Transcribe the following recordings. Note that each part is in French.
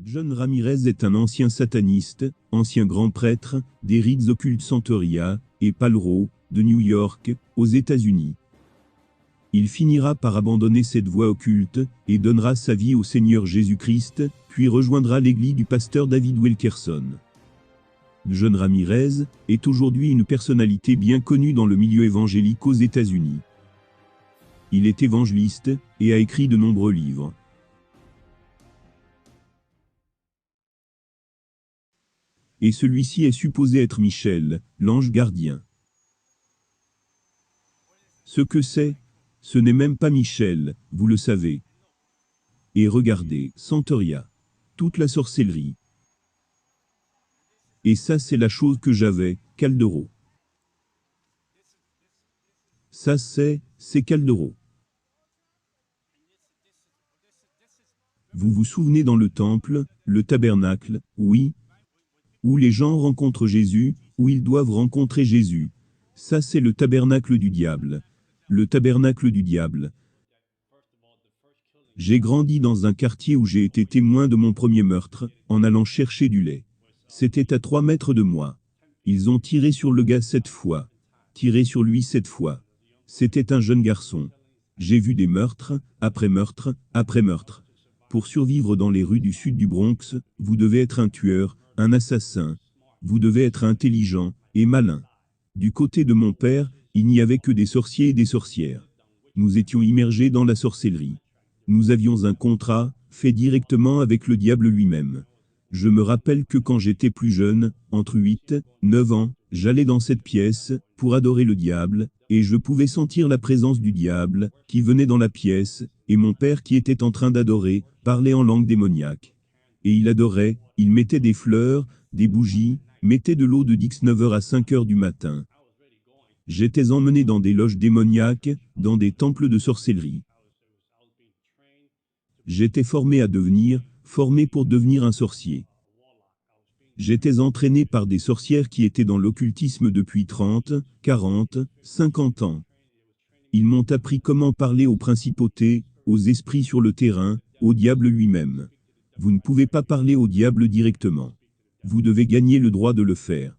John Ramirez est un ancien sataniste, ancien grand prêtre, des rites occultes Santeria et Palo Alto, de New York, aux États-Unis. Il finira par abandonner cette voie occulte, et donnera sa vie au Seigneur Jésus-Christ, puis rejoindra l'église du pasteur David Wilkerson. John Ramirez est aujourd'hui une personnalité bien connue dans le milieu évangélique aux États-Unis. Il est évangéliste, et a écrit de nombreux livres. Et celui-ci est supposé être Michel, l'ange gardien. Ce que c'est, ce n'est même pas Michel, vous le savez. Et regardez, Santeria. Toute la sorcellerie. Et ça c'est la chose que j'avais, Caldero. Ça c'est Caldero. Vous vous souvenez dans le temple, le tabernacle, oui, où les gens rencontrent Jésus, où ils doivent rencontrer Jésus. Ça c'est le tabernacle du diable. Le tabernacle du diable. J'ai grandi dans un quartier où j'ai été témoin de mon premier meurtre, en allant chercher du lait. C'était à 3 mètres de moi. Ils ont tiré sur le gars 7 fois. Tiré sur lui 7 fois. C'était un jeune garçon. J'ai vu des meurtres, après meurtre, après meurtre. Pour survivre dans les rues du sud du Bronx, vous devez être un tueur, un assassin. Vous devez être intelligent et malin. Du côté de mon père, il n'y avait que des sorciers et des sorcières. Nous étions immergés dans la sorcellerie. Nous avions un contrat, fait directement avec le diable lui-même. Je me rappelle que quand j'étais plus jeune, entre 8 et 9 ans, j'allais dans cette pièce, pour adorer le diable, et je pouvais sentir la présence du diable, qui venait dans la pièce, et mon père qui était en train d'adorer, parlait en langue démoniaque. Et il adorait, il mettait des fleurs, des bougies, mettait de l'eau de 9h à 5h du matin. J'étais emmené dans des loges démoniaques, dans des temples de sorcellerie. J'étais formé pour devenir un sorcier. J'étais entraîné par des sorcières qui étaient dans l'occultisme depuis 30, 40, 50 ans. Ils m'ont appris comment parler aux principautés, aux esprits sur le terrain, au diable lui-même. Vous ne pouvez pas parler au diable directement. Vous devez gagner le droit de le faire.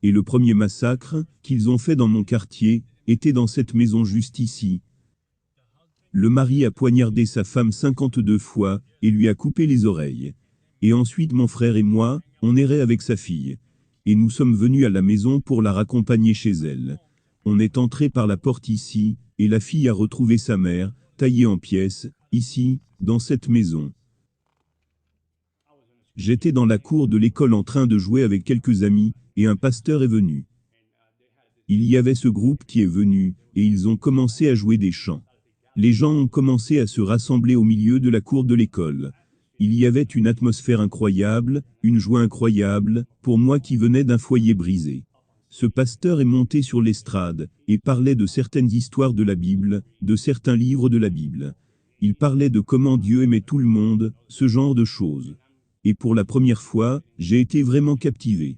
Et le premier massacre qu'ils ont fait dans mon quartier était dans cette maison juste ici. Le mari a poignardé sa femme 52 fois et lui a coupé les oreilles. Et ensuite mon frère et moi, on errait avec sa fille. Et nous sommes venus à la maison pour la raccompagner chez elle. On est entré par la porte ici, et la fille a retrouvé sa mère, taillée en pièces, ici, dans cette maison. J'étais dans la cour de l'école en train de jouer avec quelques amis, et un pasteur est venu. Il y avait ce groupe qui est venu, et ils ont commencé à jouer des chants. Les gens ont commencé à se rassembler au milieu de la cour de l'école. Il y avait une atmosphère incroyable, une joie incroyable, pour moi qui venais d'un foyer brisé. Ce pasteur est monté sur l'estrade, et parlait de certaines histoires de la Bible, de certains livres de la Bible. Il parlait de comment Dieu aimait tout le monde, ce genre de choses. Et pour la première fois, j'ai été vraiment captivé.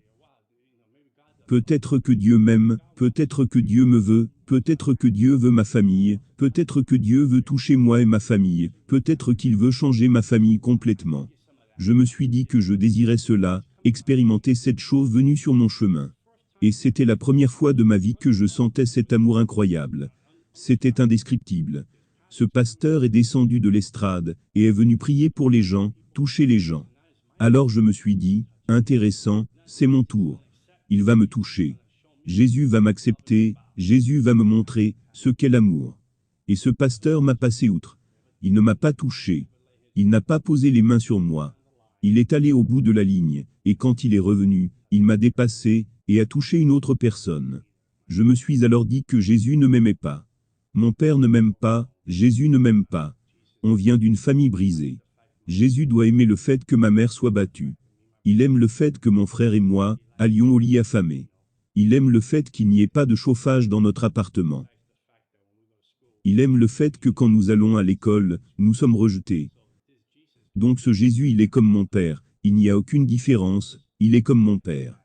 Peut-être que Dieu m'aime, peut-être que Dieu me veut, peut-être que Dieu veut ma famille, peut-être que Dieu veut toucher moi et ma famille, peut-être qu'il veut changer ma famille complètement. Je me suis dit que je désirais cela, expérimenter cette chose venue sur mon chemin. Et c'était la première fois de ma vie que je sentais cet amour incroyable. C'était indescriptible. Ce pasteur est descendu de l'estrade, et est venu prier pour les gens, toucher les gens. Alors je me suis dit, intéressant, c'est mon tour. Il va me toucher. Jésus va m'accepter, Jésus va me montrer ce qu'est l'amour. Et ce pasteur m'a passé outre. Il ne m'a pas touché. Il n'a pas posé les mains sur moi. Il est allé au bout de la ligne, et quand il est revenu, il m'a dépassé, et a touché une autre personne. Je me suis alors dit que Jésus ne m'aimait pas. Mon père ne m'aime pas, Jésus ne m'aime pas. On vient d'une famille brisée. Jésus doit aimer le fait que ma mère soit battue. Il aime le fait que mon frère et moi allions au lit affamé. Il aime le fait qu'il n'y ait pas de chauffage dans notre appartement. Il aime le fait que quand nous allons à l'école, nous sommes rejetés. Donc ce Jésus, il est comme mon père, il n'y a aucune différence, il est comme mon père.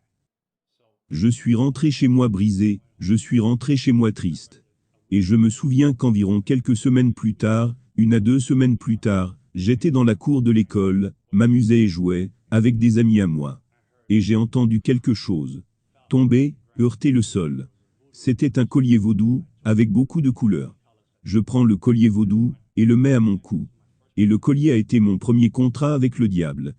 Je suis rentré chez moi brisé, je suis rentré chez moi triste. Et je me souviens qu'environ quelques semaines plus tard, 1 à 2 semaines plus tard, j'étais dans la cour de l'école, m'amusais et jouais, avec des amis à moi. Et j'ai entendu quelque chose tomber, heurter le sol. C'était un collier vaudou, avec beaucoup de couleurs. Je prends le collier vaudou, et le mets à mon cou. Et le collier a été mon premier contrat avec le diable.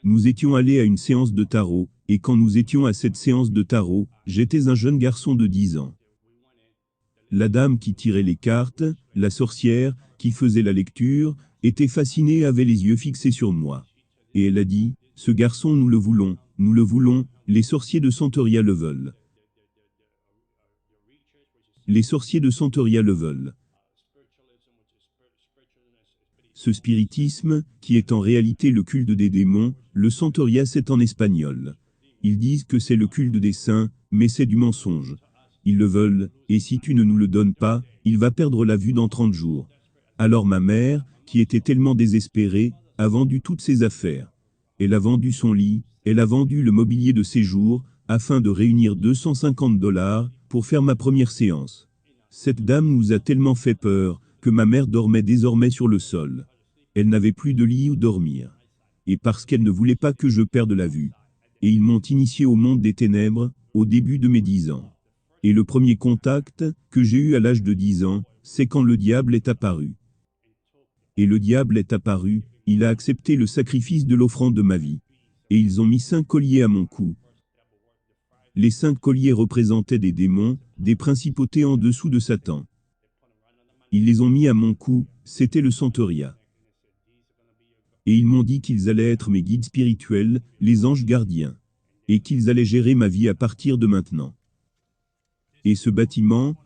Nous étions allés à une séance de tarot, et quand nous étions à cette séance de tarot, j'étais un jeune garçon de 10 ans. La dame qui tirait les cartes, la sorcière, qui faisait la lecture, était fascinée et avait les yeux fixés sur moi. Et elle a dit, « Ce garçon nous le voulons, les sorciers de Santeria le veulent. Les sorciers de Santeria le veulent. » Ce spiritisme, qui est en réalité le culte des démons, le Santeria c'est en espagnol. Ils disent que c'est le culte des saints, mais c'est du mensonge. Ils le veulent, et si tu ne nous le donnes pas, il va perdre la vue dans 30 jours. Alors ma mère, qui était tellement désespérée, a vendu toutes ses affaires. Elle a vendu son lit, elle a vendu le mobilier de séjour, afin de réunir $250 pour faire ma première séance. Cette dame nous a tellement fait peur, que ma mère dormait désormais sur le sol. Elle n'avait plus de lit où dormir. Et parce qu'elle ne voulait pas que je perde la vue. Et ils m'ont initié au monde des ténèbres, au début de mes 10 ans. Et le premier contact, que j'ai eu à l'âge de 10 ans, c'est quand le diable est apparu. Et le diable est apparu, il a accepté le sacrifice de l'offrande de ma vie. Et ils ont mis 5 colliers à mon cou. Les 5 colliers représentaient des démons, des principautés en dessous de Satan. Ils les ont mis à mon cou, c'était le Santeria. Et ils m'ont dit qu'ils allaient être mes guides spirituels, les anges gardiens. Et qu'ils allaient gérer ma vie à partir de maintenant. Et ce bâtiment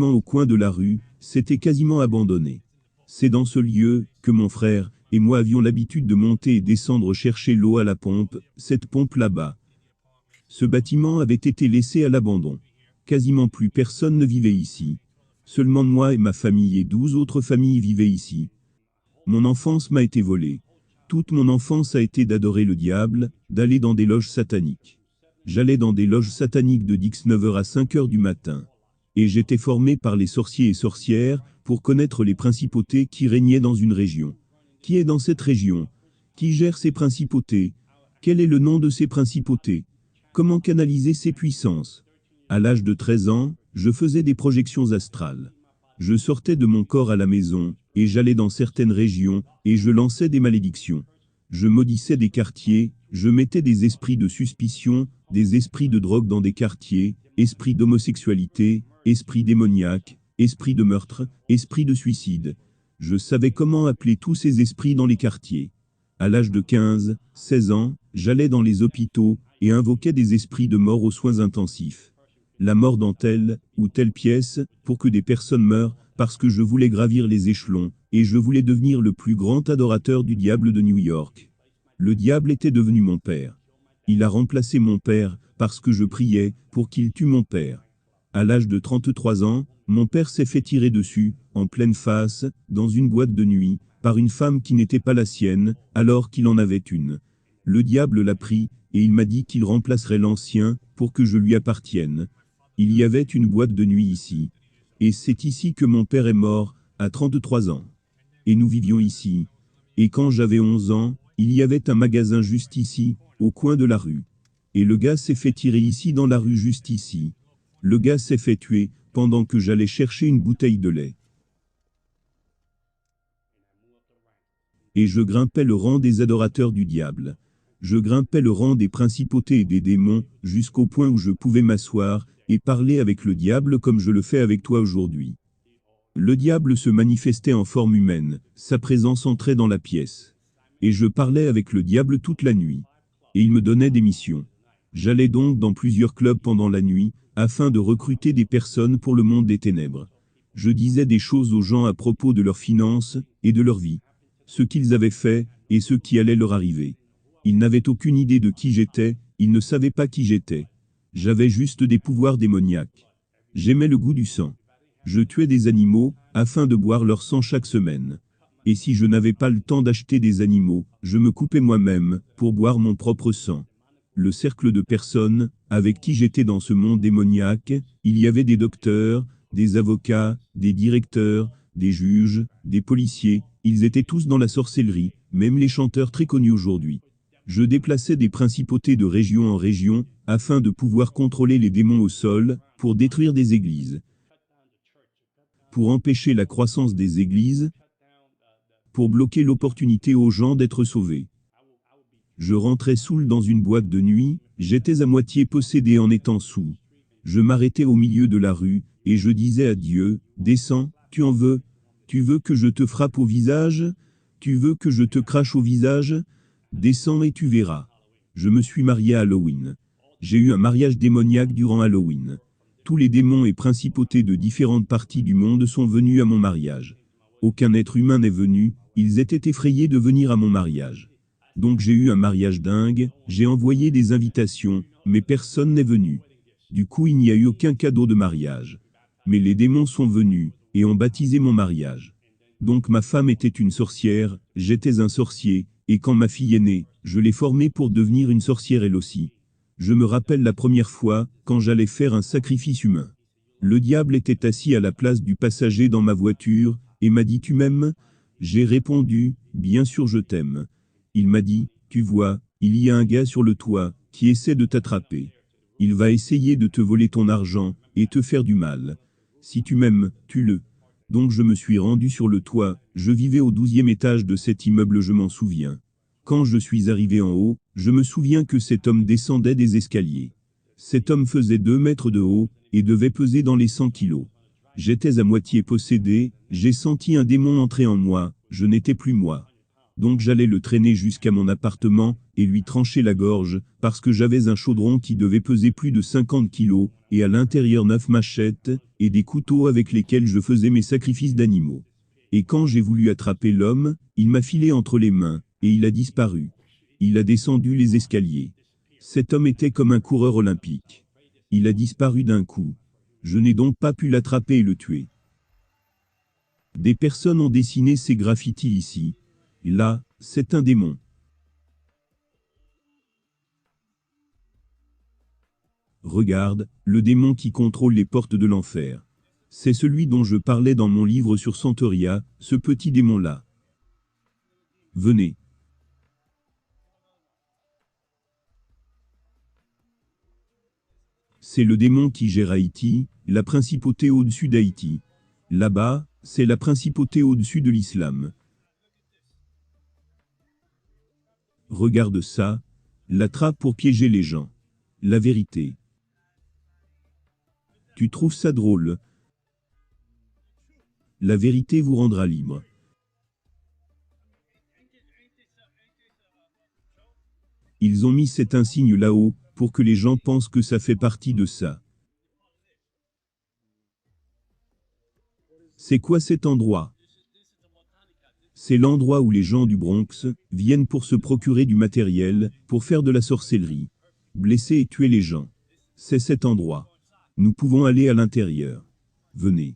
au coin de la rue, c'était quasiment abandonné. C'est dans ce lieu que mon frère et moi avions l'habitude de monter et descendre chercher l'eau à la pompe, cette pompe là-bas. Ce bâtiment avait été laissé à l'abandon. Quasiment plus personne ne vivait ici. Seulement moi et ma famille et 12 autres familles vivaient ici. Mon enfance m'a été volée. Toute mon enfance a été d'adorer le diable, d'aller dans des loges sataniques. J'allais dans des loges sataniques de 9h à 5h du matin. Et j'étais formé par les sorciers et sorcières, pour connaître les principautés qui régnaient dans une région. Qui est dans cette région? Qui gère ces principautés? Quel est le nom de ces principautés? Comment canaliser ces puissances? À l'âge de 13 ans, je faisais des projections astrales. Je sortais de mon corps à la maison, et j'allais dans certaines régions, et je lançais des malédictions. Je maudissais des quartiers, je mettais des esprits de suspicion, des esprits de drogue dans des quartiers, esprits d'homosexualité, esprits démoniaques, esprits de meurtre, esprits de suicide. Je savais comment appeler tous ces esprits dans les quartiers. À l'âge de 15, 16 ans, j'allais dans les hôpitaux, et invoquais des esprits de mort aux soins intensifs. La mort dans telle ou telle pièce, pour que des personnes meurent, parce que je voulais gravir les échelons, et je voulais devenir le plus grand adorateur du diable de New York. Le diable était devenu mon père. Il a remplacé mon père, parce que je priais, pour qu'il tue mon père. À l'âge de 33 ans, mon père s'est fait tirer dessus, en pleine face, dans une boîte de nuit, par une femme qui n'était pas la sienne, alors qu'il en avait une. Le diable l'a pris, et il m'a dit qu'il remplacerait l'ancien, pour que je lui appartienne. Il y avait une boîte de nuit ici. Et c'est ici que mon père est mort, à 33 ans. Et nous vivions ici. Et quand j'avais 11 ans, il y avait un magasin juste ici, au coin de la rue. Et le gars s'est fait tirer ici dans la rue juste ici. Le gars s'est fait tuer, pendant que j'allais chercher une bouteille de lait. Et je grimpais le rang des adorateurs du diable. Je grimpais le rang des principautés et des démons, jusqu'au point où je pouvais m'asseoir, et parler avec le diable comme je le fais avec toi aujourd'hui. Le diable se manifestait en forme humaine, sa présence entrait dans la pièce. Et je parlais avec le diable toute la nuit. Et il me donnait des missions. J'allais donc dans plusieurs clubs pendant la nuit, afin de recruter des personnes pour le monde des ténèbres. Je disais des choses aux gens à propos de leurs finances, et de leur vie. Ce qu'ils avaient fait, et ce qui allait leur arriver. Ils n'avaient aucune idée de qui j'étais, ils ne savaient pas qui j'étais. J'avais juste des pouvoirs démoniaques. J'aimais le goût du sang. Je tuais des animaux, afin de boire leur sang chaque semaine. Et si je n'avais pas le temps d'acheter des animaux, je me coupais moi-même, pour boire mon propre sang. Le cercle de personnes, avec qui j'étais dans ce monde démoniaque, il y avait des docteurs, des avocats, des directeurs, des juges, des policiers, ils étaient tous dans la sorcellerie, même les chanteurs très connus aujourd'hui. Je déplaçais des principautés de région en région, afin de pouvoir contrôler les démons au sol, pour détruire des églises, pour empêcher la croissance des églises, pour bloquer l'opportunité aux gens d'être sauvés. Je rentrais saoul dans une boîte de nuit, j'étais à moitié possédé en étant saoul. Je m'arrêtais au milieu de la rue, et je disais à Dieu, descends, tu en veux? Tu veux que je te frappe au visage? Tu veux que je te crache au visage? Descends et tu verras. Je me suis marié à Halloween. J'ai eu un mariage démoniaque durant Halloween. Tous les démons et principautés de différentes parties du monde sont venus à mon mariage. Aucun être humain n'est venu, ils étaient effrayés de venir à mon mariage. Donc j'ai eu un mariage dingue, j'ai envoyé des invitations, mais personne n'est venu. Du coup il n'y a eu aucun cadeau de mariage. Mais les démons sont venus, et ont baptisé mon mariage. Donc ma femme était une sorcière, j'étais un sorcier, et quand ma fille est née, je l'ai formée pour devenir une sorcière elle aussi. Je me rappelle la première fois, quand j'allais faire un sacrifice humain. Le diable était assis à la place du passager dans ma voiture, et m'a dit « Tu m'aimes ?» J'ai répondu « Bien sûr je t'aime. » Il m'a dit « Tu vois, il y a un gars sur le toit, qui essaie de t'attraper. Il va essayer de te voler ton argent, et te faire du mal. Si tu m'aimes, tue-le. » Donc je me suis rendu sur le toit, je vivais au 12e étage de cet immeuble, je m'en souviens. Quand je suis arrivé en haut, je me souviens que cet homme descendait des escaliers. Cet homme faisait 2 mètres de haut, et devait peser dans les 100 kilos. J'étais à moitié possédé, j'ai senti un démon entrer en moi, je n'étais plus moi. Donc j'allais le traîner jusqu'à mon appartement, et lui trancher la gorge, parce que j'avais un chaudron qui devait peser plus de 50 kilos, et à l'intérieur 9 machettes, et des couteaux avec lesquels je faisais mes sacrifices d'animaux. Et quand j'ai voulu attraper l'homme, il m'a filé entre les mains, et il a disparu. Il a descendu les escaliers. Cet homme était comme un coureur olympique. Il a disparu d'un coup. Je n'ai donc pas pu l'attraper et le tuer. Des personnes ont dessiné ces graffitis ici. Là, c'est un démon. Regarde, le démon qui contrôle les portes de l'enfer. C'est celui dont je parlais dans mon livre sur Santeria, ce petit démon-là. Venez. C'est le démon qui gère Haïti, la principauté au-dessus d'Haïti. Là-bas, c'est la principauté au-dessus de l'islam. Regarde ça, la trappe pour piéger les gens. La vérité. Tu trouves ça drôle? La vérité vous rendra libre. Ils ont mis cet insigne là-haut, pour que les gens pensent que ça fait partie de ça. C'est quoi cet endroit? C'est l'endroit où les gens du Bronx viennent pour se procurer du matériel, pour faire de la sorcellerie, blesser et tuer les gens. C'est cet endroit. Nous pouvons aller à l'intérieur. Venez.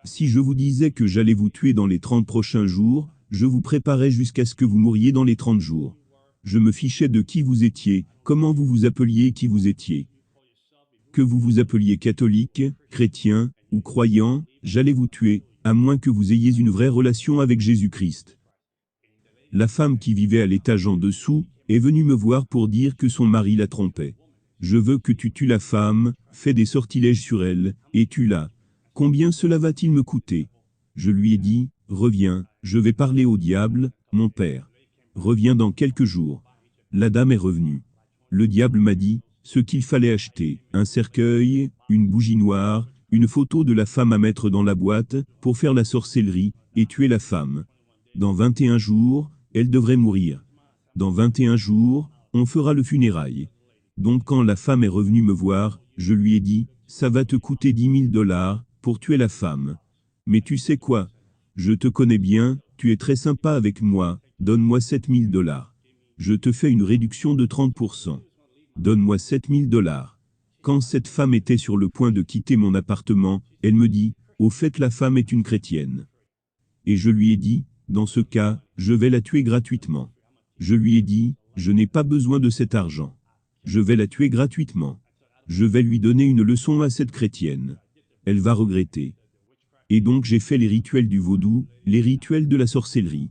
Si je vous disais que j'allais vous tuer dans les 30 prochains jours, je vous préparais jusqu'à ce que vous mouriez dans les 30 jours. Je me fichais de qui vous étiez, comment vous vous appeliez et qui vous étiez. Que vous vous appeliez catholique, chrétien, ou croyant, j'allais vous tuer, à moins que vous ayez une vraie relation avec Jésus-Christ. La femme qui vivait à l'étage en dessous, est venue me voir pour dire que son mari la trompait. Je veux que tu tues la femme, fais des sortilèges sur elle, et tue-la. Combien cela va-t-il me coûter? Je lui ai dit, reviens, je vais parler au diable, mon père. Reviens dans quelques jours. La dame est revenue. Le diable m'a dit, ce qu'il fallait acheter, un cercueil, une bougie noire, une photo de la femme à mettre dans la boîte, pour faire la sorcellerie, et tuer la femme. Dans 21 jours, elle devrait mourir. Dans 21 jours, on fera le funérail. Donc quand la femme est revenue me voir, je lui ai dit, ça va te coûter $10 000, pour tuer la femme. Mais tu sais quoi? Je te connais bien, tu es très sympa avec moi, donne-moi $7 000. Je te fais une réduction de 30%. Donne-moi $7 000. Quand cette femme était sur le point de quitter mon appartement, elle me dit, au fait la femme est une chrétienne. Et je lui ai dit, dans ce cas, je vais la tuer gratuitement. Je lui ai dit, je n'ai pas besoin de cet argent. Je vais la tuer gratuitement. Je vais lui donner une leçon à cette chrétienne. Elle va regretter. Et donc j'ai fait les rituels du vaudou, les rituels de la sorcellerie.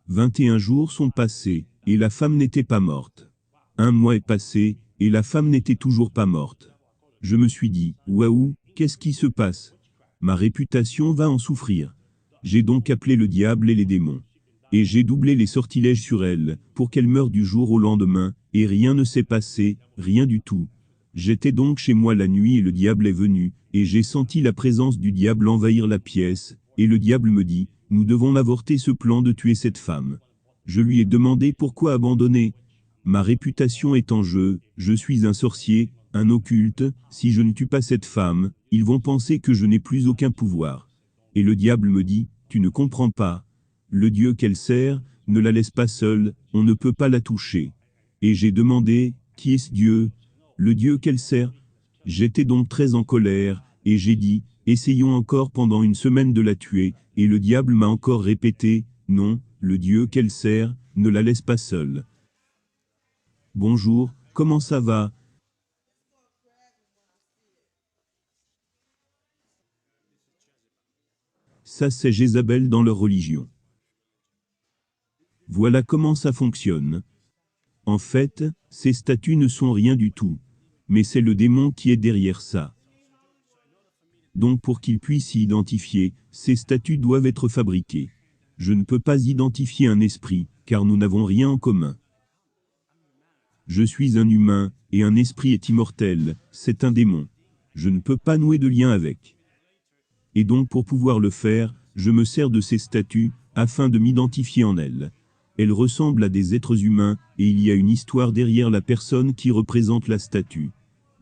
21 jours sont passés, et la femme n'était pas morte. 1 mois est passé, et la femme n'était toujours pas morte. Je me suis dit, waouh, qu'est-ce qui se passe? Ma réputation va en souffrir. J'ai donc appelé le diable et les démons. Et j'ai doublé les sortilèges sur elle, pour qu'elle meure du jour au lendemain, et rien ne s'est passé, rien du tout. J'étais donc chez moi la nuit et le diable est venu, et j'ai senti la présence du diable envahir la pièce, et le diable me dit, nous devons avorter ce plan de tuer cette femme. Je lui ai demandé pourquoi abandonner. Ma réputation est en jeu, je suis un sorcier, un occulte, si je ne tue pas cette femme, ils vont penser que je n'ai plus aucun pouvoir. Et le diable me dit, tu ne comprends pas. Le Dieu qu'elle sert, ne la laisse pas seule, on ne peut pas la toucher. Et j'ai demandé, qui est ce Dieu? Le Dieu qu'elle sert? J'étais donc très en colère, et j'ai dit, essayons encore pendant une semaine de la tuer, et le diable m'a encore répété, non, le Dieu qu'elle sert, ne la laisse pas seule. Bonjour, comment ça va? Ça c'est Jézabel dans leur religion. Voilà comment ça fonctionne. En fait, ces statues ne sont rien du tout. Mais c'est le démon qui est derrière ça. Donc pour qu'il puisse s'y identifier, ces statues doivent être fabriquées. Je ne peux pas identifier un esprit, car nous n'avons rien en commun. Je suis un humain, et un esprit est immortel, c'est un démon. Je ne peux pas nouer de lien avec. Et donc pour pouvoir le faire, je me sers de ces statues, afin de m'identifier en elles. Elles ressemblent à des êtres humains, et il y a une histoire derrière la personne qui représente la statue.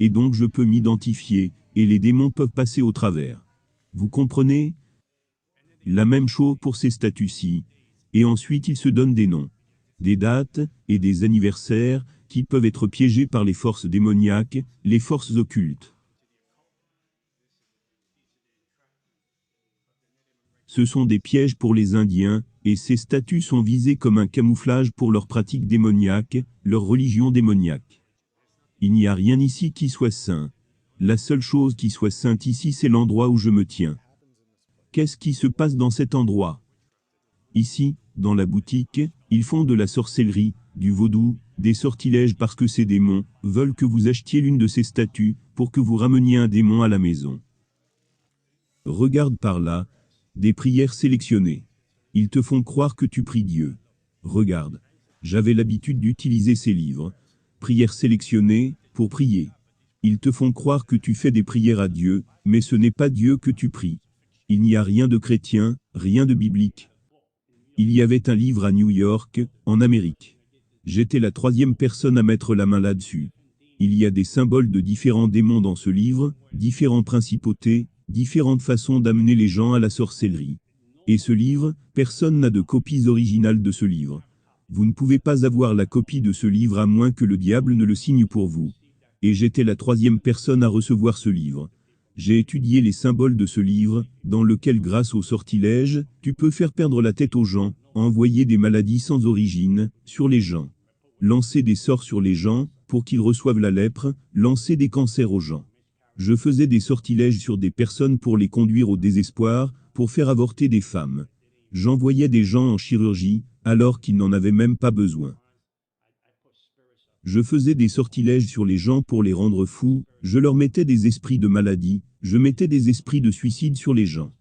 Et donc je peux m'identifier, et les démons peuvent passer au travers. Vous comprenez? La même chose pour ces statues-ci. Et ensuite ils se donnent des noms, des dates, et des anniversaires, qui peuvent être piégés par les forces démoniaques, les forces occultes. Ce sont des pièges pour les Indiens, et ces statues sont visées comme un camouflage pour leurs pratiques démoniaques, leur religion démoniaque. Il n'y a rien ici qui soit saint. La seule chose qui soit sainte ici, c'est l'endroit où je me tiens. Qu'est-ce qui se passe dans cet endroit? Ici, dans la boutique, ils font de la sorcellerie, du vaudou, des sortilèges parce que ces démons veulent que vous achetiez l'une de ces statues pour que vous rameniez un démon à la maison. Regarde par là, des prières sélectionnées. Ils te font croire que tu pries Dieu. Regarde, j'avais l'habitude d'utiliser ces livres. Prières sélectionnées, pour prier. Ils te font croire que tu fais des prières à Dieu, mais ce n'est pas Dieu que tu pries. Il n'y a rien de chrétien, rien de biblique. Il y avait un livre à New York, en Amérique. J'étais la 3e personne à mettre la main là-dessus. Il y a des symboles de différents démons dans ce livre, différentes principautés, différentes façons d'amener les gens à la sorcellerie. Et ce livre, personne n'a de copies originales de ce livre. Vous ne pouvez pas avoir la copie de ce livre à moins que le diable ne le signe pour vous. Et j'étais la 3e personne à recevoir ce livre. J'ai étudié les symboles de ce livre, dans lequel grâce au sortilège, tu peux faire perdre la tête aux gens, envoyer des maladies sans origine, sur les gens. Lancer des sorts sur les gens, pour qu'ils reçoivent la lèpre, lancer des cancers aux gens. Je faisais des sortilèges sur des personnes pour les conduire au désespoir, pour faire avorter des femmes. J'envoyais des gens en chirurgie, alors qu'ils n'en avaient même pas besoin. Je faisais des sortilèges sur les gens pour les rendre fous, je leur mettais des esprits de maladie, je mettais des esprits de suicide sur les gens.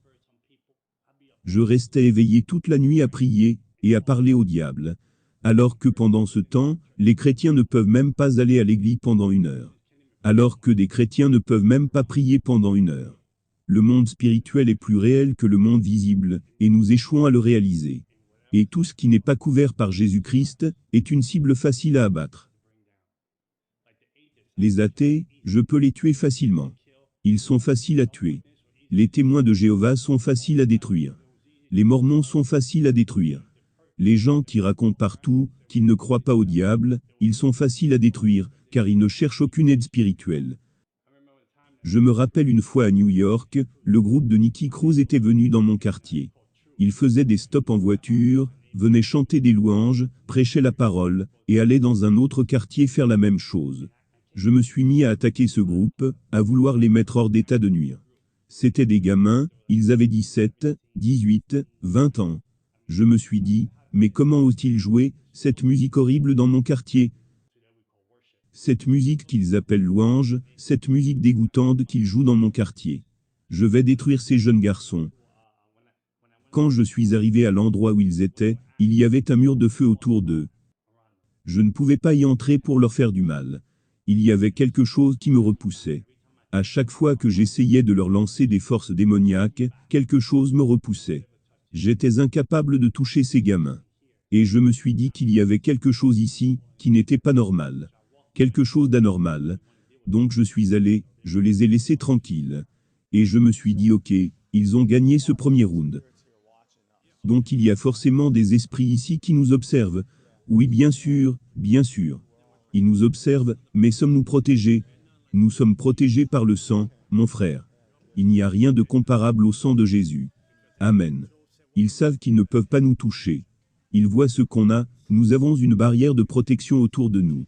Je restais éveillé toute la nuit à prier, et à parler au diable. Alors que pendant ce temps, les chrétiens ne peuvent même pas aller à l'église pendant 1 heure. Alors que des chrétiens ne peuvent même pas prier pendant 1 heure. Le monde spirituel est plus réel que le monde visible, et nous échouons à le réaliser. Et tout ce qui n'est pas couvert par Jésus-Christ, est une cible facile à abattre. Les athées, je peux les tuer facilement. Ils sont faciles à tuer. Les témoins de Jéhovah sont faciles à détruire. Les mormons sont faciles à détruire. Les gens qui racontent partout qu'ils ne croient pas au diable, ils sont faciles à détruire, car ils ne cherchent aucune aide spirituelle. Je me rappelle une fois à New York, le groupe de Nicky Cruz était venu dans mon quartier. Ils faisaient des stops en voiture, venaient chanter des louanges, prêchaient la parole, et allaient dans un autre quartier faire la même chose. Je me suis mis à attaquer ce groupe, à vouloir les mettre hors d'état de nuire. C'étaient des gamins, ils avaient 17, 18, 20 ans. Je me suis dit, mais comment osent-ils jouer cette musique horrible dans mon quartier? Cette musique qu'ils appellent louange, cette musique dégoûtante qu'ils jouent dans mon quartier. Je vais détruire ces jeunes garçons. Quand je suis arrivé à l'endroit où ils étaient, il y avait un mur de feu autour d'eux. Je ne pouvais pas y entrer pour leur faire du mal. Il y avait quelque chose qui me repoussait. À chaque fois que j'essayais de leur lancer des forces démoniaques, quelque chose me repoussait. J'étais incapable de toucher ces gamins. Et je me suis dit qu'il y avait quelque chose ici, qui n'était pas normal. Quelque chose d'anormal. Donc je suis allé, je les ai laissés tranquilles. Et je me suis dit ok, ils ont gagné ce premier round. Donc il y a forcément des esprits ici qui nous observent. Oui, bien sûr, bien sûr. Ils nous observent, mais sommes-nous protégés? Nous sommes protégés par le sang, mon frère. Il n'y a rien de comparable au sang de Jésus. Amen. Ils savent qu'ils ne peuvent pas nous toucher. Ils voient ce qu'on a, nous avons une barrière de protection autour de nous.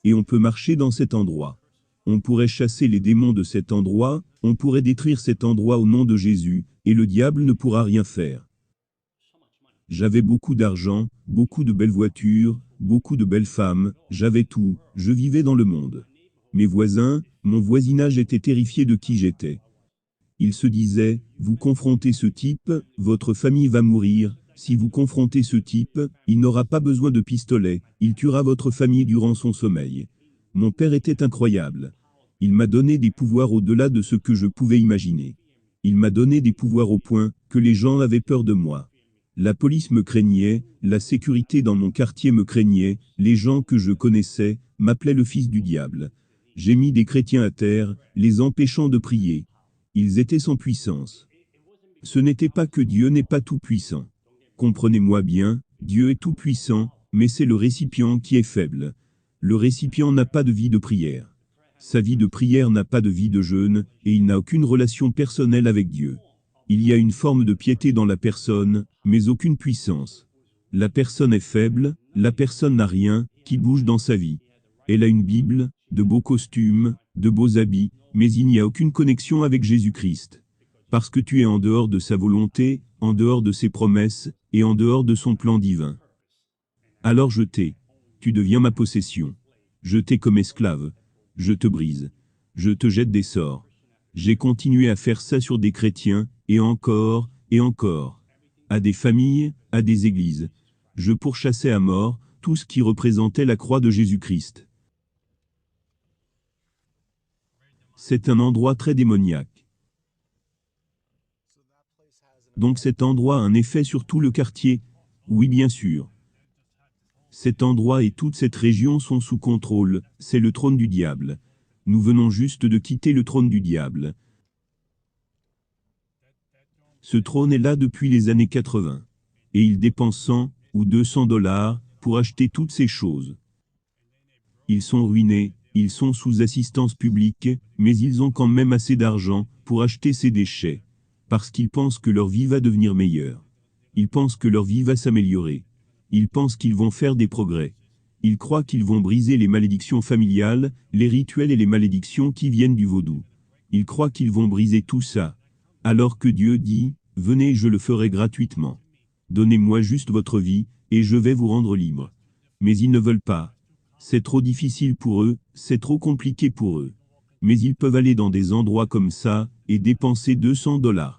Et on peut marcher dans cet endroit. On pourrait chasser les démons de cet endroit, on pourrait détruire cet endroit au nom de Jésus, et le diable ne pourra rien faire. J'avais beaucoup d'argent, beaucoup de belles voitures, beaucoup de belles femmes, j'avais tout, je vivais dans le monde. Mes voisins, mon voisinage était terrifié de qui j'étais. Ils se disaient, vous confrontez ce type, votre famille va mourir, si vous confrontez ce type, il n'aura pas besoin de pistolet, il tuera votre famille durant son sommeil. Mon père était incroyable. Il m'a donné des pouvoirs au-delà de ce que je pouvais imaginer. Il m'a donné des pouvoirs au point que les gens avaient peur de moi. La police me craignait, la sécurité dans mon quartier me craignait, les gens que je connaissais m'appelaient le fils du diable. J'ai mis des chrétiens à terre, les empêchant de prier. Ils étaient sans puissance. Ce n'était pas que Dieu n'est pas tout-puissant. Comprenez-moi bien, Dieu est tout-puissant, mais c'est le récipient qui est faible. Le récipient n'a pas de vie de prière. Sa vie de prière n'a pas de vie de jeûne, et il n'a aucune relation personnelle avec Dieu. Il y a une forme de piété dans la personne, mais aucune puissance. La personne est faible, la personne n'a rien qui bouge dans sa vie. Elle a une Bible, de beaux costumes, de beaux habits, mais il n'y a aucune connexion avec Jésus-Christ. Parce que tu es en dehors de sa volonté, en dehors de ses promesses, et en dehors de son plan divin. Alors je t'ai. Tu deviens ma possession. Je t'ai comme esclave. Je te brise. Je te jette des sorts. J'ai continué à faire ça sur des chrétiens, et encore, à des familles, à des églises. Je pourchassais à mort tout ce qui représentait la croix de Jésus-Christ. C'est un endroit très démoniaque. Donc cet endroit a un effet sur tout le quartier? Oui, bien sûr. Cet endroit et toute cette région sont sous contrôle, c'est le trône du diable. Nous venons juste de quitter le trône du diable. Ce trône est là depuis les années 80. Et il dépense 100 ou 200 $ pour acheter toutes ces choses. Ils sont ruinés, ils sont sous assistance publique, mais ils ont quand même assez d'argent pour acheter ces déchets. Parce qu'ils pensent que leur vie va devenir meilleure. Ils pensent que leur vie va s'améliorer. Ils pensent qu'ils vont faire des progrès. Ils croient qu'ils vont briser les malédictions familiales, les rituels et les malédictions qui viennent du vaudou. Ils croient qu'ils vont briser tout ça. Alors que Dieu dit, venez, je le ferai gratuitement. Donnez-moi juste votre vie, et je vais vous rendre libre. Mais ils ne veulent pas. C'est trop difficile pour eux, c'est trop compliqué pour eux. Mais ils peuvent aller dans des endroits comme ça, et dépenser 200 $.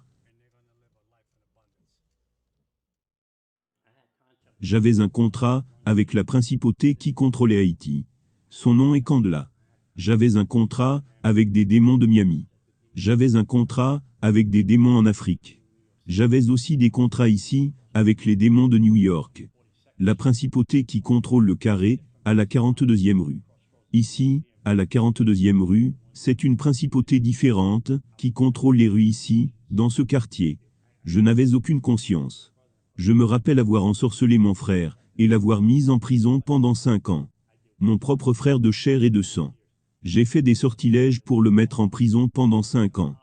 J'avais un contrat avec la principauté qui contrôlait Haïti. Son nom est Candela. J'avais un contrat avec des démons de Miami. J'avais un contrat avec des démons en Afrique. J'avais aussi des contrats ici, avec les démons de New York. La principauté qui contrôle le carré, à la 42e rue. Ici, à la 42e rue, c'est une principauté différente, qui contrôle les rues ici, dans ce quartier. Je n'avais aucune conscience. Je me rappelle avoir ensorcelé mon frère, et l'avoir mis en prison pendant 5 ans. Mon propre frère de chair et de sang. J'ai fait des sortilèges pour le mettre en prison pendant 5 ans.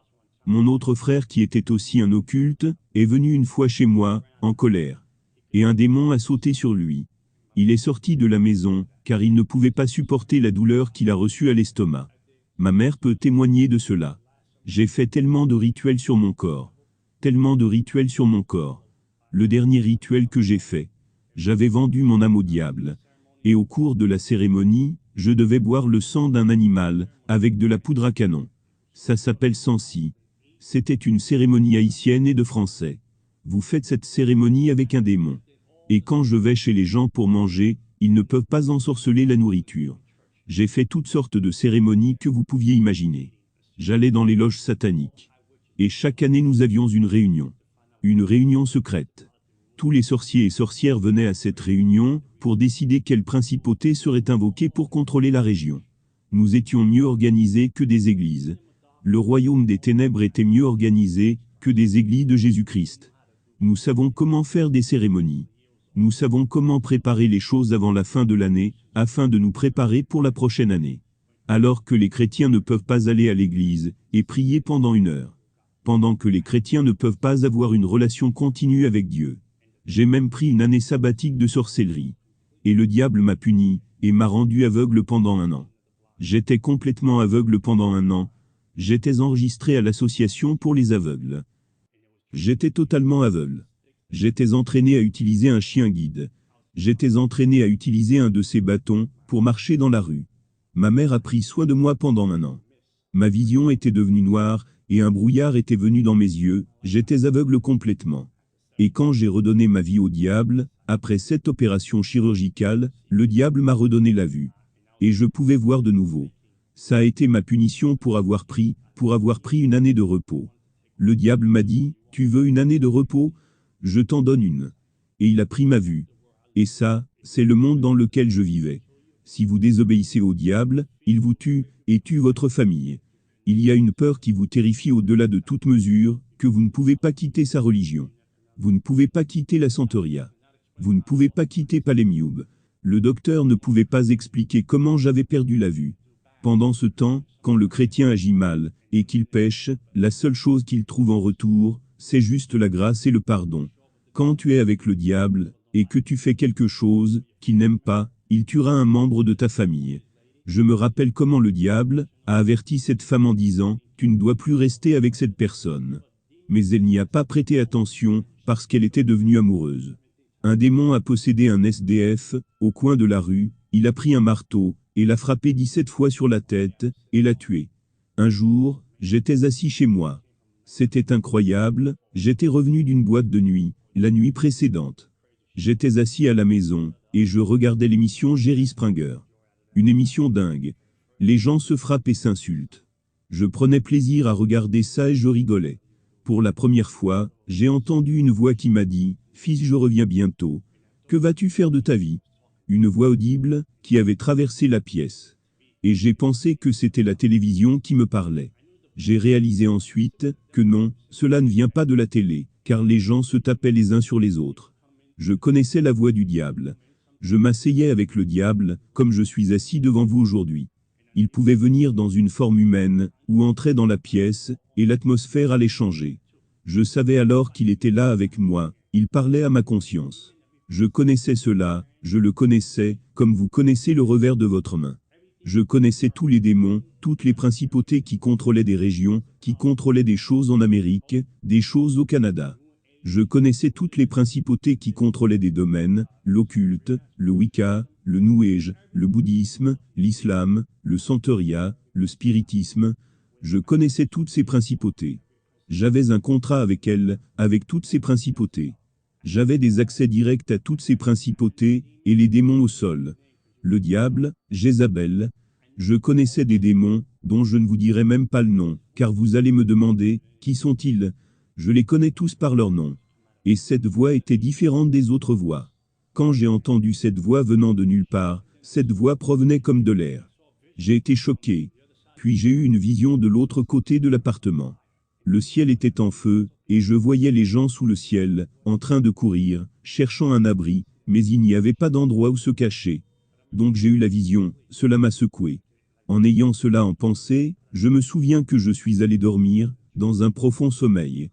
Mon autre frère qui était aussi un occulte, est venu une fois chez moi, en colère. Et un démon a sauté sur lui. Il est sorti de la maison, car il ne pouvait pas supporter la douleur qu'il a reçue à l'estomac. Ma mère peut témoigner de cela. J'ai fait tellement de rituels sur mon corps. Tellement de rituels sur mon corps. Le dernier rituel que j'ai fait. J'avais vendu mon âme au diable. Et au cours de la cérémonie, je devais boire le sang d'un animal, avec de la poudre à canon. Ça s'appelle Sancy. C'était une cérémonie haïtienne et de français. Vous faites cette cérémonie avec un démon. Et quand je vais chez les gens pour manger, ils ne peuvent pas ensorceler la nourriture. J'ai fait toutes sortes de cérémonies que vous pouviez imaginer. J'allais dans les loges sataniques. Et chaque année nous avions une réunion. Une réunion secrète. Tous les sorciers et sorcières venaient à cette réunion pour décider quelle principauté serait invoquée pour contrôler la région. Nous étions mieux organisés que des églises. Le royaume des ténèbres était mieux organisé que des églises de Jésus-Christ. Nous savons comment faire des cérémonies. Nous savons comment préparer les choses avant la fin de l'année, afin de nous préparer pour la prochaine année. Alors que les chrétiens ne peuvent pas aller à l'église et prier pendant 1 heure. Pendant que les chrétiens ne peuvent pas avoir une relation continue avec Dieu. J'ai même pris une année sabbatique de sorcellerie. Et le diable m'a puni, et m'a rendu aveugle pendant 1 an. J'étais complètement aveugle pendant 1 an. J'étais enregistré à l'association pour les aveugles. J'étais totalement aveugle. J'étais entraîné à utiliser un chien guide. J'étais entraîné à utiliser un de ces bâtons pour marcher dans la rue. Ma mère a pris soin de moi pendant 1 an. Ma vision était devenue noire, et un brouillard était venu dans mes yeux, j'étais aveugle complètement. Et quand j'ai redonné ma vie au diable, après cette opération chirurgicale, le diable m'a redonné la vue. Et je pouvais voir de nouveau. Ça a été ma punition pour avoir pris 1 année de repos. Le diable m'a dit, tu veux 1 année de repos? Je t'en donne une. Et il a pris ma vue. Et ça, c'est le monde dans lequel je vivais. Si vous désobéissez au diable, il vous tue, et tue votre famille. Il y a une peur qui vous terrifie au-delà de toute mesure, que vous ne pouvez pas quitter sa religion. Vous ne pouvez pas quitter la Santeria. Vous ne pouvez pas quitter Palemioub. Le docteur ne pouvait pas expliquer comment j'avais perdu la vue. Pendant ce temps, quand le chrétien agit mal, et qu'il pêche, la seule chose qu'il trouve en retour, c'est juste la grâce et le pardon. Quand tu es avec le diable, et que tu fais quelque chose qu'il n'aime pas, il tuera un membre de ta famille. Je me rappelle comment le diable a averti cette femme en disant, tu ne dois plus rester avec cette personne. Mais elle n'y a pas prêté attention, parce qu'elle était devenue amoureuse. Un démon a possédé un SDF, au coin de la rue, il a pris un marteau, et l'a frappé 17 fois sur la tête, et l'a tué. Un jour, j'étais assis chez moi. C'était incroyable, j'étais revenu d'une boîte de nuit, la nuit précédente. J'étais assis à la maison, et je regardais l'émission Jerry Springer. Une émission dingue. Les gens se frappent et s'insultent. Je prenais plaisir à regarder ça et je rigolais. Pour la première fois, j'ai entendu une voix qui m'a dit, « Fils, je reviens bientôt. Que vas-tu faire de ta vie ?» Une voix audible, qui avait traversé la pièce. Et j'ai pensé que c'était la télévision qui me parlait. J'ai réalisé ensuite, que non, cela ne vient pas de la télé, car les gens se tapaient les uns sur les autres. Je connaissais la voix du diable. Je m'asseyais avec le diable, comme je suis assis devant vous aujourd'hui. Il pouvait venir dans une forme humaine, ou entrer dans la pièce, et l'atmosphère allait changer. Je savais alors qu'il était là avec moi, il parlait à ma conscience. Je connaissais cela, je le connaissais, comme vous connaissez le revers de votre main. Je connaissais tous les démons, toutes les principautés qui contrôlaient des régions, qui contrôlaient des choses en Amérique, des choses au Canada. Je connaissais toutes les principautés qui contrôlaient des domaines, l'occulte, le Wicca, le New Age, le bouddhisme, l'islam, le Santeria, le spiritisme. Je connaissais toutes ces principautés. J'avais un contrat avec elles, avec toutes ces principautés. J'avais des accès directs à toutes ces principautés, et les démons au sol. Le diable, Jézabel. Je connaissais des démons, dont je ne vous dirai même pas le nom, car vous allez me demander, qui sont-ils? Je les connais tous par leur nom. Et cette voix était différente des autres voix. Quand j'ai entendu cette voix venant de nulle part, cette voix provenait comme de l'air. J'ai été choqué. Puis j'ai eu une vision de l'autre côté de l'appartement. Le ciel était en feu, et je voyais les gens sous le ciel, en train de courir, cherchant un abri, mais il n'y avait pas d'endroit où se cacher. Donc j'ai eu la vision, cela m'a secoué. En ayant cela en pensée, je me souviens que je suis allé dormir, dans un profond sommeil.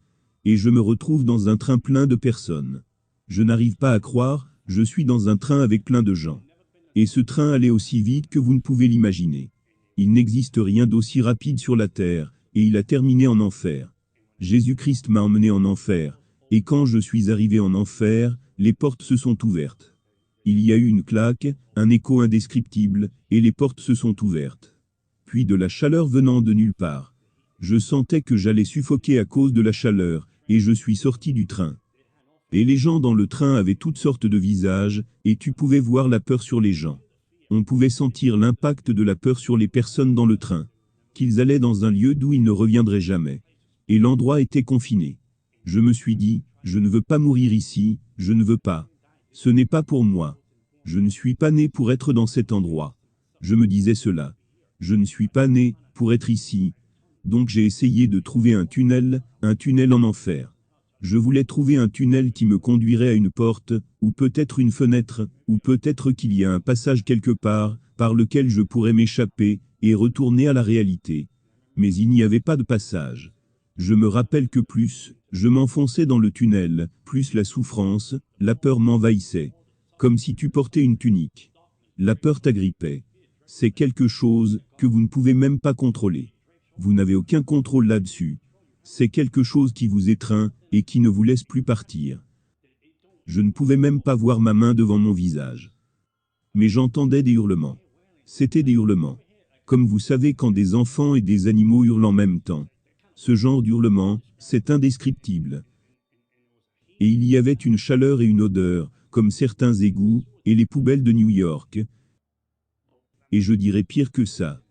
Et je me retrouve dans un train plein de personnes. Je n'arrive pas à croire, je suis dans un train avec plein de gens. Et ce train allait aussi vite que vous ne pouvez l'imaginer. Il n'existe rien d'aussi rapide sur la Terre, et il a terminé en enfer. Jésus-Christ m'a emmené en enfer, et quand je suis arrivé en enfer, les portes se sont ouvertes. Il y a eu une claque, un écho indescriptible, et les portes se sont ouvertes. Puis de la chaleur venant de nulle part. Je sentais que j'allais suffoquer à cause de la chaleur, et je suis sorti du train. Et les gens dans le train avaient toutes sortes de visages, et tu pouvais voir la peur sur les gens. On pouvait sentir l'impact de la peur sur les personnes dans le train. Qu'ils allaient dans un lieu d'où ils ne reviendraient jamais. Et l'endroit était confiné. Je me suis dit, je ne veux pas mourir ici, je ne veux pas. Ce n'est pas pour moi. Je ne suis pas né pour être dans cet endroit. Je me disais cela. Je ne suis pas né pour être ici. Donc j'ai essayé de trouver un tunnel en enfer. Je voulais trouver un tunnel qui me conduirait à une porte, ou peut-être une fenêtre, ou peut-être qu'il y a un passage quelque part, par lequel je pourrais m'échapper, et retourner à la réalité. Mais il n'y avait pas de passage. Je me rappelle que plus je m'enfonçais dans le tunnel, plus la souffrance, la peur m'envahissait. Comme si tu portais une tunique. La peur t'agrippait. C'est quelque chose que vous ne pouvez même pas contrôler. Vous n'avez aucun contrôle là-dessus. C'est quelque chose qui vous étreint et qui ne vous laisse plus partir. Je ne pouvais même pas voir ma main devant mon visage. Mais j'entendais des hurlements. C'était des hurlements. Comme vous savez quand des enfants et des animaux hurlent en même temps. Ce genre d'hurlement, c'est indescriptible. Et il y avait une chaleur et une odeur, comme certains égouts, et les poubelles de New York. Et je dirais pire que ça.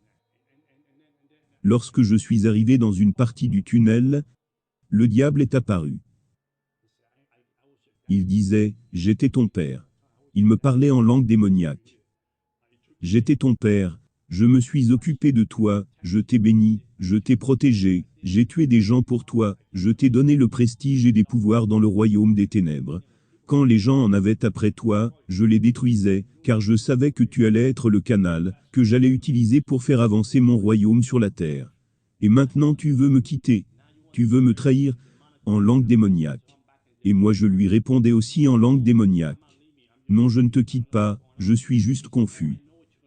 Lorsque je suis arrivé dans une partie du tunnel, le diable est apparu. Il disait, j'étais ton père. Il me parlait en langue démoniaque. J'étais ton père, je me suis occupé de toi, je t'ai béni, je t'ai protégé, j'ai tué des gens pour toi, je t'ai donné le prestige et des pouvoirs dans le royaume des ténèbres. Quand les gens en avaient après toi, je les détruisais, car je savais que tu allais être le canal, que j'allais utiliser pour faire avancer mon royaume sur la terre. Et maintenant tu veux me quitter. Tu veux me trahir, en langue démoniaque. Et moi je lui répondais aussi en langue démoniaque. Non, je ne te quitte pas, je suis juste confus.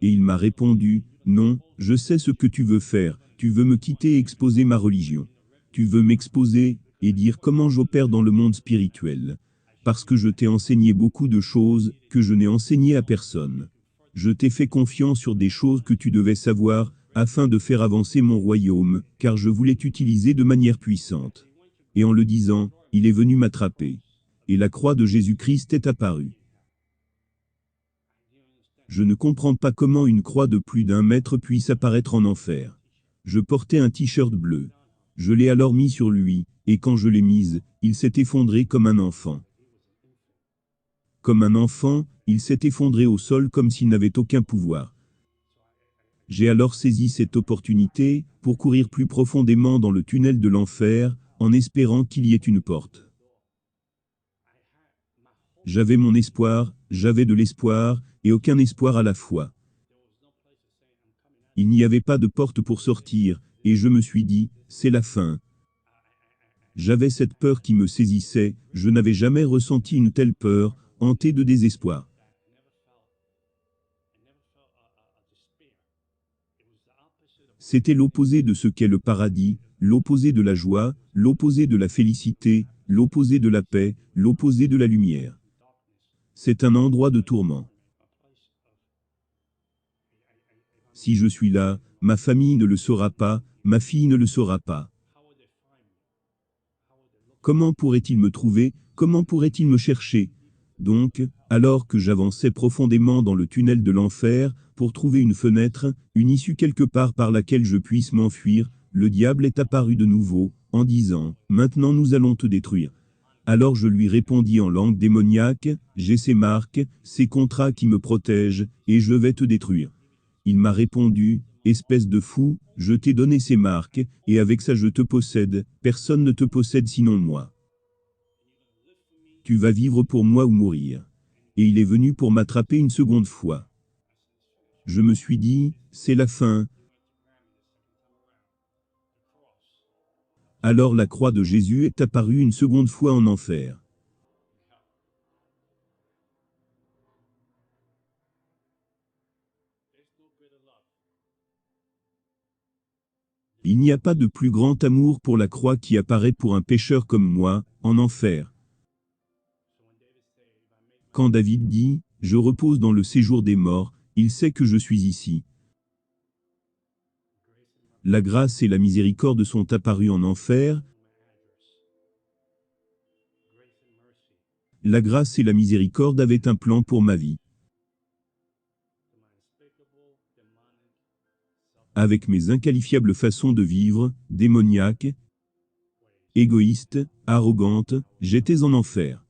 Et il m'a répondu, non, je sais ce que tu veux faire, tu veux me quitter et exposer ma religion. Tu veux m'exposer, et dire comment j'opère dans le monde spirituel. Parce que je t'ai enseigné beaucoup de choses, que je n'ai enseigné à personne. Je t'ai fait confiance sur des choses que tu devais savoir, afin de faire avancer mon royaume, car je voulais t'utiliser de manière puissante. Et en le disant, il est venu m'attraper. Et la croix de Jésus-Christ est apparue. Je ne comprends pas comment une croix de plus d'1 mètre puisse apparaître en enfer. Je portais un t-shirt bleu. Je l'ai alors mis sur lui, et quand je l'ai mise, il s'est effondré comme un enfant. Comme un enfant, il s'est effondré au sol comme s'il n'avait aucun pouvoir. J'ai alors saisi cette opportunité, pour courir plus profondément dans le tunnel de l'enfer, en espérant qu'il y ait une porte. J'avais mon espoir, j'avais de l'espoir, et aucun espoir à la fois. Il n'y avait pas de porte pour sortir, et je me suis dit, c'est la fin. J'avais cette peur qui me saisissait, je n'avais jamais ressenti une telle peur, hantée de désespoir. C'était l'opposé de ce qu'est le paradis, l'opposé de la joie, l'opposé de la félicité, l'opposé de la paix, l'opposé de la lumière. C'est un endroit de tourment. Si je suis là, ma famille ne le saura pas, ma fille ne le saura pas. Comment pourrait-il me trouver, comment pourrait-il me chercher? Donc, alors que j'avançais profondément dans le tunnel de l'enfer, pour trouver une fenêtre, une issue quelque part par laquelle je puisse m'enfuir, le diable est apparu de nouveau, en disant, maintenant nous allons te détruire. Alors je lui répondis en langue démoniaque, j'ai ces marques, ces contrats qui me protègent, et je vais te détruire. Il m'a répondu, espèce de fou, je t'ai donné ces marques, et avec ça je te possède, personne ne te possède sinon moi. Tu vas vivre pour moi ou mourir. Et il est venu pour m'attraper une seconde fois. Je me suis dit, c'est la fin. Alors la croix de Jésus est apparue une seconde fois en enfer. Il n'y a pas de plus grand amour pour la croix qui apparaît pour un pécheur comme moi, en enfer. Quand David dit « Je repose dans le séjour des morts », il sait que je suis ici. La grâce et la miséricorde sont apparues en enfer. La grâce et la miséricorde avaient un plan pour ma vie. Avec mes inqualifiables façons de vivre, démoniaques, égoïstes, arrogantes, j'étais en enfer.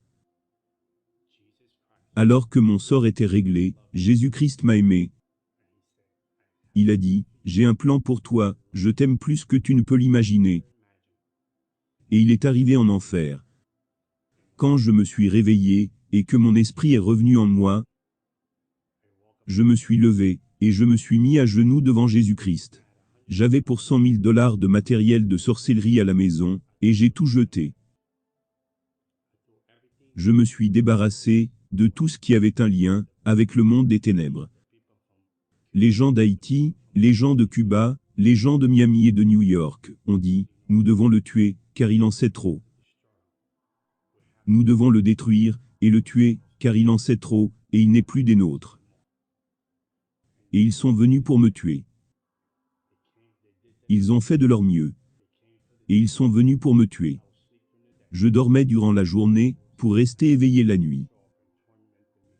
Alors que mon sort était réglé, Jésus-Christ m'a aimé. Il a dit, « J'ai un plan pour toi, je t'aime plus que tu ne peux l'imaginer. » Et il est arrivé en enfer. Quand je me suis réveillé, et que mon esprit est revenu en moi, je me suis levé, et je me suis mis à genoux devant Jésus-Christ. J'avais pour $100 000 de matériel de sorcellerie à la maison, et j'ai tout jeté. Je me suis débarrassé de tout ce qui avait un lien avec le monde des ténèbres. Les gens d'Haïti, les gens de Cuba, les gens de Miami et de New York ont dit, « Nous devons le tuer, car il en sait trop. Nous devons le détruire, et le tuer, car il en sait trop, et il n'est plus des nôtres. » Et ils sont venus pour me tuer. Ils ont fait de leur mieux. Et ils sont venus pour me tuer. Je dormais durant la journée, pour rester éveillé la nuit.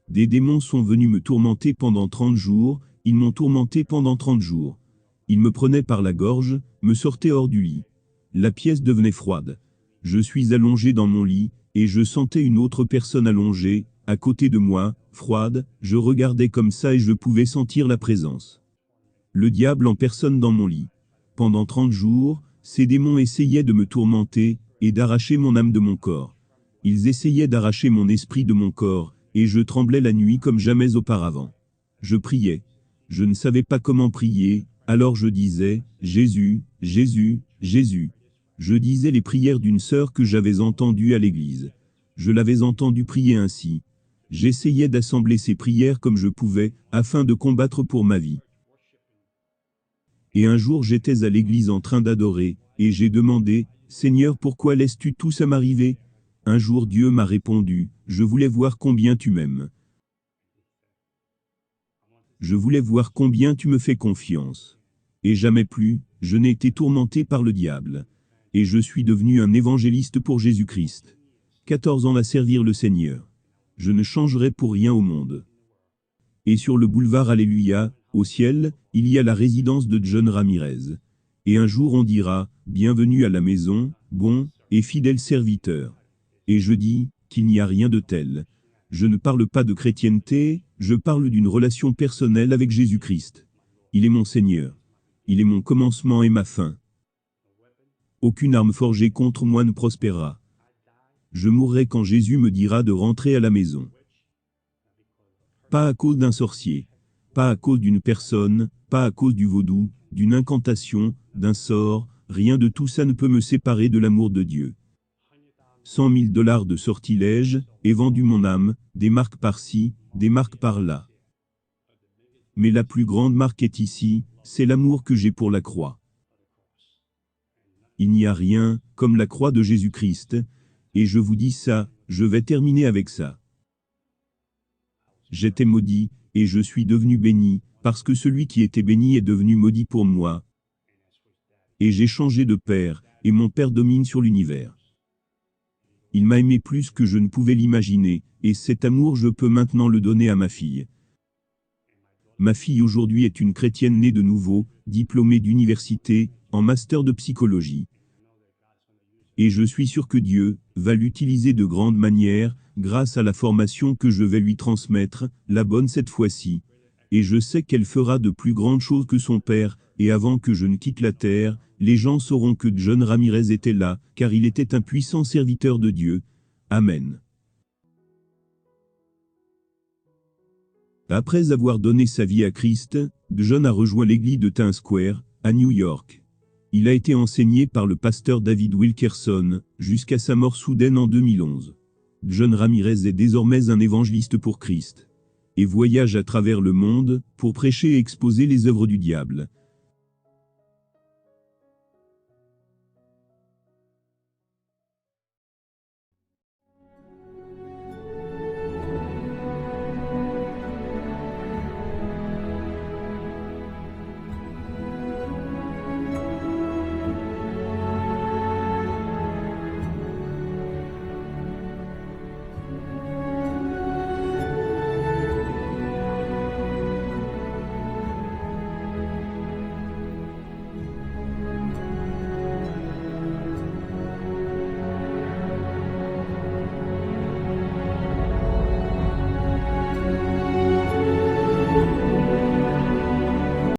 Des démons sont venus me tourmenter pendant 30 jours, ils m'ont tourmenté pendant 30 jours. Ils me prenaient par la gorge, me sortaient hors du lit. La pièce devenait froide. Je suis allongé dans mon lit, et je sentais une autre personne allongée, à côté de moi, froide, je regardais comme ça et je pouvais sentir la présence. Le diable en personne dans mon lit. Pendant 30 jours, ces démons essayaient de me tourmenter, et d'arracher mon âme de mon corps. Ils essayaient d'arracher mon esprit de mon corps, et je tremblais la nuit comme jamais auparavant. Je priais. Je ne savais pas comment prier, alors je disais, « Jésus, Jésus, Jésus ». Je disais les prières d'une sœur que j'avais entendue à l'église. Je l'avais entendue prier ainsi. J'essayais d'assembler ces prières comme je pouvais, afin de combattre pour ma vie. Et un jour j'étais à l'église en train d'adorer, et j'ai demandé, « Seigneur, pourquoi laisses-tu tout ça m'arriver ?» Un jour Dieu m'a répondu, « Je voulais voir combien tu m'aimes. Je voulais voir combien tu me fais confiance. » Et jamais plus, je n'ai été tourmenté par le diable. Et je suis devenu un évangéliste pour Jésus-Christ. 14 ans à servir le Seigneur. Je ne changerai pour rien au monde. Et sur le boulevard Alléluia, au ciel, il y a la résidence de John Ramirez. Et un jour on dira, « Bienvenue à la maison, bon et fidèle serviteur. » Et je dis, qu'il n'y a rien de tel. Je ne parle pas de chrétienté, je parle d'une relation personnelle avec Jésus-Christ. Il est mon Seigneur. Il est mon commencement et ma fin. Aucune arme forgée contre moi ne prospérera. Je mourrai quand Jésus me dira de rentrer à la maison. Pas à cause d'un sorcier, pas à cause d'une personne, pas à cause du vaudou, d'une incantation, d'un sort, rien de tout ça ne peut me séparer de l'amour de Dieu. $100 000 de sortilèges, et vendu mon âme, des marques par-ci, des marques par-là. Mais la plus grande marque est ici, c'est l'amour que j'ai pour la croix. Il n'y a rien, comme la croix de Jésus-Christ, et je vous dis ça, je vais terminer avec ça. J'étais maudit, et je suis devenu béni, parce que celui qui était béni est devenu maudit pour moi. Et j'ai changé de père, et mon père domine sur l'univers. Il m'a aimé plus que je ne pouvais l'imaginer, et cet amour je peux maintenant le donner à ma fille. Ma fille aujourd'hui est une chrétienne née de nouveau, diplômée d'université, en master de psychologie. Et je suis sûr que Dieu va l'utiliser de grande manière, grâce à la formation que je vais lui transmettre, la bonne cette fois-ci. Et je sais qu'elle fera de plus grandes choses que son père, et avant que je ne quitte la terre, les gens sauront que John Ramirez était là, car il était un puissant serviteur de Dieu. Amen. Après avoir donné sa vie à Christ, John a rejoint l'église de Times Square, à New York. Il a été enseigné par le pasteur David Wilkerson, jusqu'à sa mort soudaine en 2011. John Ramirez est désormais un évangéliste pour Christ, et voyage à travers le monde, pour prêcher et exposer les œuvres du diable.